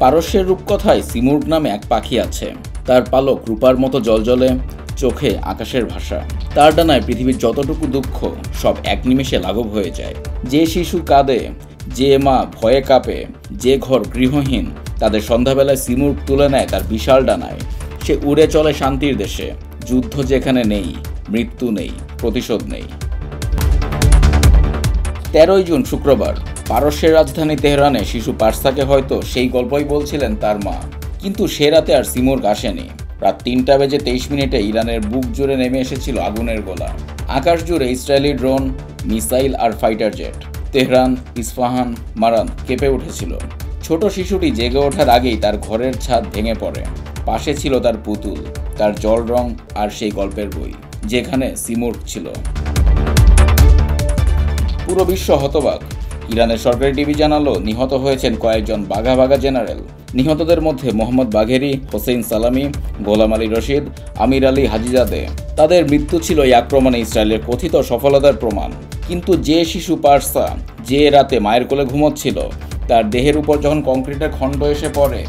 পারস্যের রূপকথায় সিমুর্গ নামে এক পাখি আছে। তার পালক রূপার মতো জ্বলজ্বলে, চোখে আকাশের ভাষা। তার ডানায় পৃথিবীর যতটুকু দুঃখ সব এক নিমেষে লাঘব হয়ে যায়। যে শিশু কাঁদে, যে মা ভয়ে কাঁপে, যে ঘর গৃহহীন, তাদের সন্ধ্যাবেলায় সিমুর্গ তুলে নেয় তার বিশাল ডানায়। সে উড়ে চলে শান্তির দেশে। যুদ্ধ যেখানে নেই, মৃত্যু নেই, প্রতিশোধ নেই। 13 জুন শুক্রবার পারস্যের রাজধানী তেহরানে শিশু পার্সাকে হয়তো সেই গল্পই বলছিলেন তার মা। কিন্তু সে রাতে আর সিমুর্গ আসেনি। রাত 3:23 ইরানের বুক জুড়ে নেমে এসেছিল আগুনের গোলা। আকাশ জুড়ে ইসরায়েলি ড্রোন, মিসাইল আর ফাইটার জেট। তেহরান, ইস্পাহান, মারান কেঁপে উঠেছিল। ছোট শিশুটি জেগে ওঠার আগেই তার ঘরের ছাদ ভেঙে পড়ে। পাশে ছিল তার পুতুল, তার জল রং আর সেই গল্পের বই, যেখানে সিমুর্গ ছিল। পুরো বিশ্ব হতবাক। ইরানের সরকারি টিভি জানালো নিহত হয়েছেন কয়েকজন বাঘা বাঘা জেনারেল। নিহতদের মধ্যে মোহাম্মদ বাঘেরি, হোসেইন সালামি, গোলাম আলী রশিদ, আমির আলী হাজিজাদে। তাদের মৃত্যু ছিল এই আক্রমণে ইসরায়েলের কথিত সফলতার প্রমাণ। কিন্তু যে শিশু পার্সা যে রাতে মায়ের কোলে ঘুমোচ্ছিল, তার দেহের উপর যখন কংক্রিটের খণ্ড এসে পড়ে,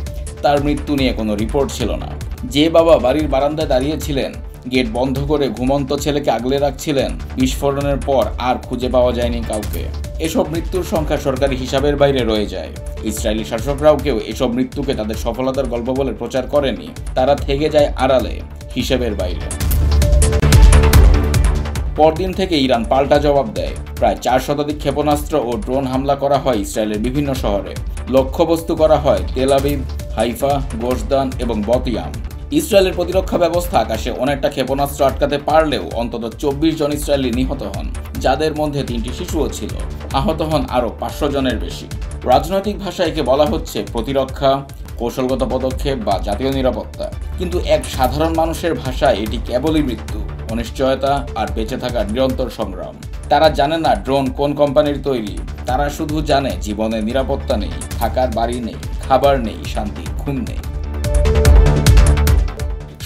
তার মৃত্যু নিয়ে কোনো রিপোর্ট ছিল না। যে বাবা বাড়ির বারান্দায় দাঁড়িয়েছিলেন, গেট বন্ধ করে ঘুমন্ত ছেলেকে আগলে রাখছিলেন, বিস্ফোরণের পর আর খুঁজে পাওয়া যায়নি কাউকে। এসব মৃত্যুর সংখ্যা সরকারি হিসাবের বাইরে রয়ে যায়। ইসরায়েলি শাসকরাও কেউ এসব মৃত্যুকে তাদের সফলতার গল্প বলে প্রচার করেনি। তারা থেকে যায় আড়ালে, হিসেবের বাইরে। পরদিন থেকে ইরান পাল্টা জবাব দেয়। প্রায় 4 শতাধিক ক্ষেপণাস্ত্র ও ড্রোন হামলা করা হয় ইসরায়েলের বিভিন্ন শহরে। লক্ষ্যবস্তু করা হয় তেল আবিব, হাইফা, গোশদান এবং বতিয়াম। ইসরায়েলের প্রতিরক্ষা ব্যবস্থা আকাশে অনেকটা ক্ষেপণাস্ত্র আটকাতে পারলেও অন্তত 24 জন ইসরায়েলি নিহত হন, যাদের মধ্যে 3টি শিশুও ছিল। আহত হন আরও 500 জনের বেশি। রাজনৈতিক ভাষায় একে বলা হচ্ছে প্রতিরক্ষা, কৌশলগত পদক্ষেপ বা জাতীয় নিরাপত্তা। কিন্তু এক সাধারণ মানুষের ভাষায় এটি কেবলই মৃত্যু, অনিশ্চয়তা আর বেঁচে থাকার নিরন্তর সংগ্রাম। তারা জানে না ড্রোন কোন কোম্পানির তৈরি। তারা শুধু জানে জীবনে নিরাপত্তা নেই, থাকার বাড়ি নেই, খাবার নেই, শান্তি, ঘুম নেই।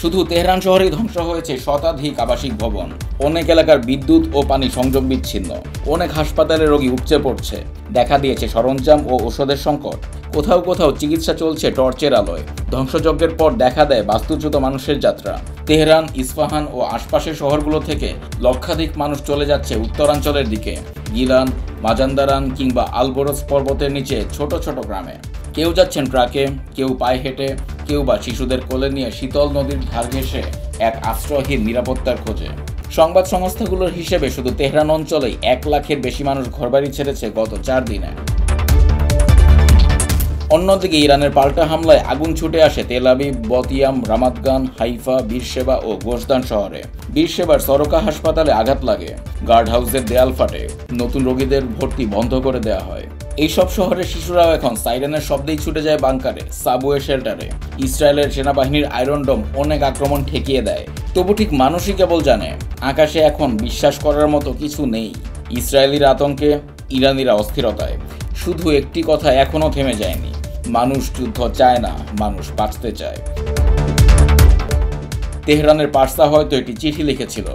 শুধু তেহরান শহরেই ধ্বংস হয়েছে শতাধিক আবাসিক ভবন। অনেক এলাকার বিদ্যুৎ ও পানি সংযোগ বিচ্ছিন্ন। অনেক হাসপাতালে রোগী উপচে পড়ছে। দেখা দিয়েছে সরঞ্জাম ও ওষুধের সংকট। কোথাও কোথাও চিকিৎসা চলছে টর্চের আলোয়। ধ্বংসযজ্ঞের পর দেখা দেয় বাস্তুচ্যুত মানুষের যাত্রা। তেহরান, ইস্পাহান ও আশপাশের শহরগুলো থেকে লক্ষাধিক মানুষ চলে যাচ্ছে উত্তরাঞ্চলের দিকে, গিলান, মাজান্দারান কিংবা আলবোরস পর্বতের নিচে ছোট ছোট গ্রামে। কেউ যাচ্ছেন ট্রাকে, কেউ পায়ে হেঁটে, কেউ বা শিশুদের কোলে নিয়ে শীতল নদীর ধার ঘেঁষে এক আশ্রয়হীন নিরাপত্তার খোঁজে। সংবাদ সংস্থাগুলোর হিসেবে শুধু তেহরান অঞ্চলেই 1 লাখের বেশি মানুষ ঘরবাড়ি ছেড়েছে গত 4 দিনে। অন্যদিকে ইরানের পাল্টা হামলায় আগুন ছুটে আসে তেল আবিব, বতিয়াম, রামাতগান, হাইফা, বীরশেবা ও গোশদান শহরে। বীরশেবার সরকা হাসপাতালে আঘাত লাগে, গার্ড হাউসের দেয়াল ফাটে, নতুন রোগীদের ভর্তি বন্ধ করে দেওয়া হয়। এইসব শহরের শিশুরাও এখন সাইরেনের শব্দেই ছুটে যায় বাংকারে, সাবওয়ে শেল্টারে। ইসরায়েলের সেনাবাহিনীর আয়রন ডোম অনেক আক্রমণ ঠেকিয়ে দেয়। তবু ঠিক মানুষই কেবল জানে, আকাশে এখন বিশ্বাস করার মতো কিছু নেই। ইসরায়েলির আতঙ্কে, ইরানিরা অস্থিরতায়। শুধু একটি কথা এখনো থেমে যায়নি, মানুষ যুদ্ধ চায় না, মানুষ বাঁচতে চায়। তেহরানের পার্সা হয়তো একটি চিঠি লিখেছিল,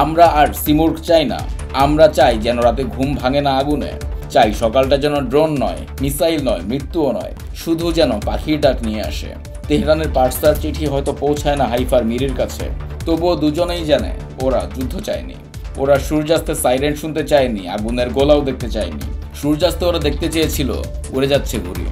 আমরা আর সিমুর্গ চাই না। আমরা চাই যেন রাতে ঘুম ভাঙে না আগুনে। চাই সকালটা যেন ড্রোন নয়, মিসাইল নয়, মৃত্যুও নয়, শুধু যেন পাখির ডাক নিয়ে আসে। তেহরানের পার্সার চিঠি হয়তো পৌঁছায় না হাইফার মিরির কাছে, তবুও দুজনেই জানে ওরা যুদ্ধ চায়নি। ওরা সূর্যাস্তের সাইরেন শুনতে চায়নি, আগুনের গোলাও দেখতে চায়নি। সূর্যাস্ত ওরা দেখতে চেয়েছিল উড়ে যাচ্ছে ঘুরিয়ে।